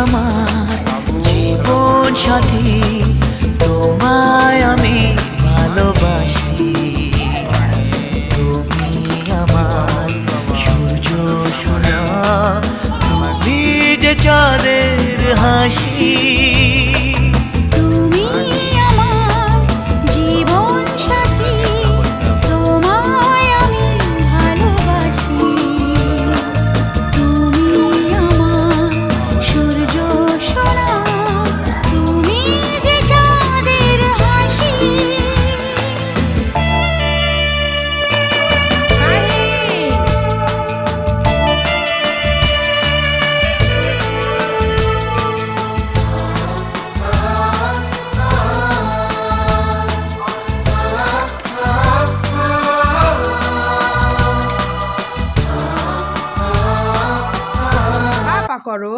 আমার জীবন সাথী, তোমায় আমি ভালোবাসি। তুমি আমার সূর্য সোনা, তুমি যে চাঁদের হাসি। করো।